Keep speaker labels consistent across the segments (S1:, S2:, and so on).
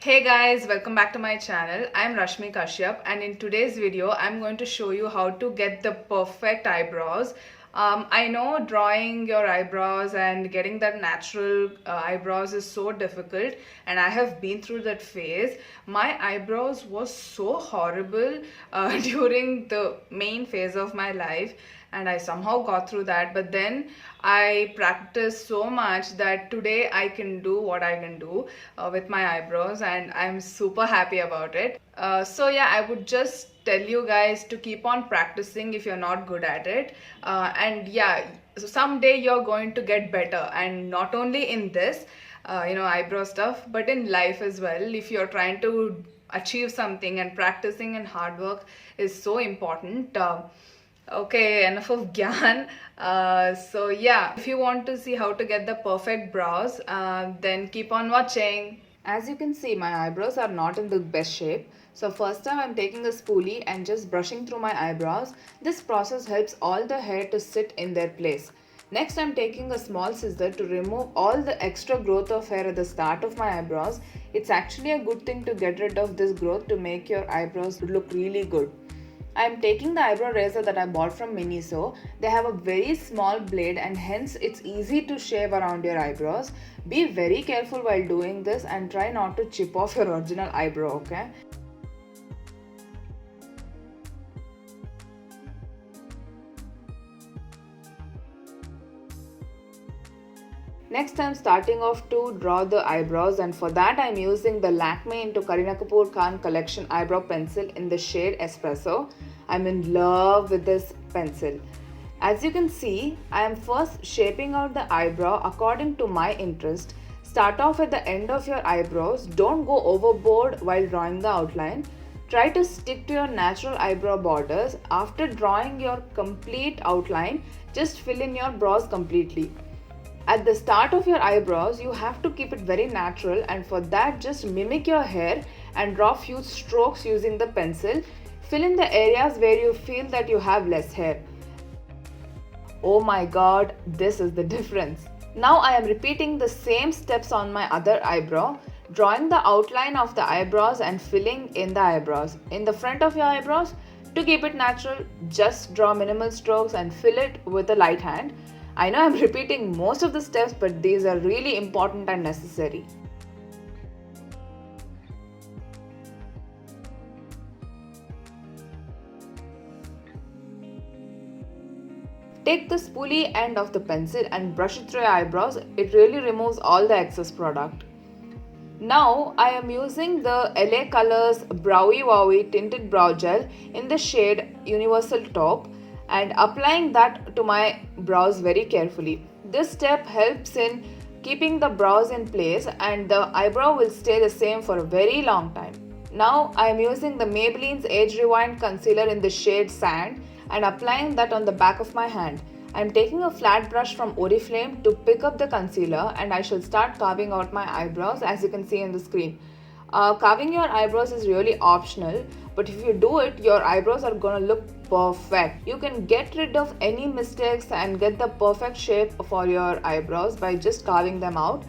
S1: Hey guys, welcome back to my channel. I'm Rashmi Kashyap, and in today's video I'm going to show you how to get the perfect eyebrows. I know drawing your eyebrows and getting that natural eyebrows is so difficult, and I have been through that phase. My eyebrows was so horrible during the main phase of my life, and I somehow got through that. But then I practiced so much that today I can do what I can do with my eyebrows, and I'm super happy about it. So yeah, I would just tell you guys to keep on practicing if you're not good at it. And yeah, so someday you're going to get better, and not only in this eyebrow stuff, but in life as well. If you're trying to achieve something, and practicing and hard work is so important. Okay, enough of gyan. So yeah, if you want to see how to get the perfect brows, then keep on watching. As you can see, my eyebrows are not in the best shape. So first time I'm taking a spoolie and just brushing through my eyebrows. This process helps all the hair to sit in their place. Next, I'm taking a small scissor to remove all the extra growth of hair at the start of my eyebrows. It's actually a good thing to get rid of this growth to make your eyebrows look really good. I am taking the eyebrow razor that I bought from Miniso. They have a very small blade, and hence it's easy to shave around your eyebrows. Be very careful while doing this and try not to chip off your original eyebrow, okay? Next, I'm starting off to draw the eyebrows, and for that I'm using the Lakme and KKK Khan collection eyebrow pencil in the shade Espresso. I'm in love with this pencil. As you can see, I am first shaping out the eyebrow according to my interest. Start off at the end of your eyebrows. Don't go overboard while drawing the outline. Try to stick to your natural eyebrow borders. After drawing your complete outline, just fill in your brows completely. At the start of your eyebrows, you have to keep it very natural, and for that just mimic your hair and draw few strokes using the pencil. Fill in the areas where you feel that you have less hair. Oh my god, this is the difference. Now I am repeating the same steps on my other eyebrow, drawing the outline of the eyebrows and filling in the eyebrows. In the front of your eyebrows, to keep it natural, just draw minimal strokes and fill it with a light hand. I know I'm repeating most of the steps, but these are really important and necessary. Take the spoolie end of the pencil and brush it through your eyebrows. It really removes all the excess product. Now I am using the LA Colors Browie Wowie Tinted Brow Gel in the shade Universal Taupe and applying that to my brows very carefully. This step helps in keeping the brows in place, and the eyebrow will stay the same for a very long time. Now I am using the Maybelline's Age Rewind Concealer in the shade Sand and applying that on the back of my hand. I am taking a flat brush from Oriflame to pick up the concealer, and I shall start carving out my eyebrows as you can see on the screen. Carving your eyebrows is really optional, but if you do it, your eyebrows are gonna look perfect. You can get rid of any mistakes and get the perfect shape for your eyebrows by just carving them out.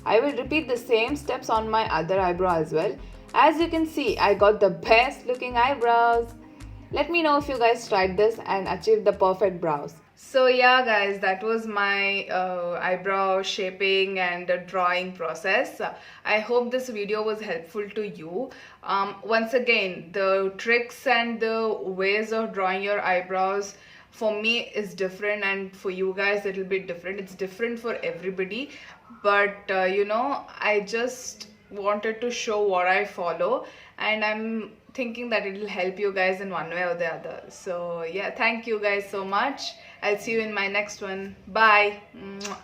S1: I will repeat the same steps on my other eyebrow as well. As you can see, I got the best looking eyebrows. Let me know if you guys tried this and achieved the perfect brows. So yeah guys, that was my eyebrow shaping and drawing process. I hope this video was helpful to you. Once again, the tricks and the ways of drawing your eyebrows for me is different, and for you guys it'll be different. It's different for everybody, but I just wanted to show what I follow, and I'm thinking that it will help you guys in one way or the other. So yeah, thank you guys so much. I'll see you in my next one. Bye. Mwah.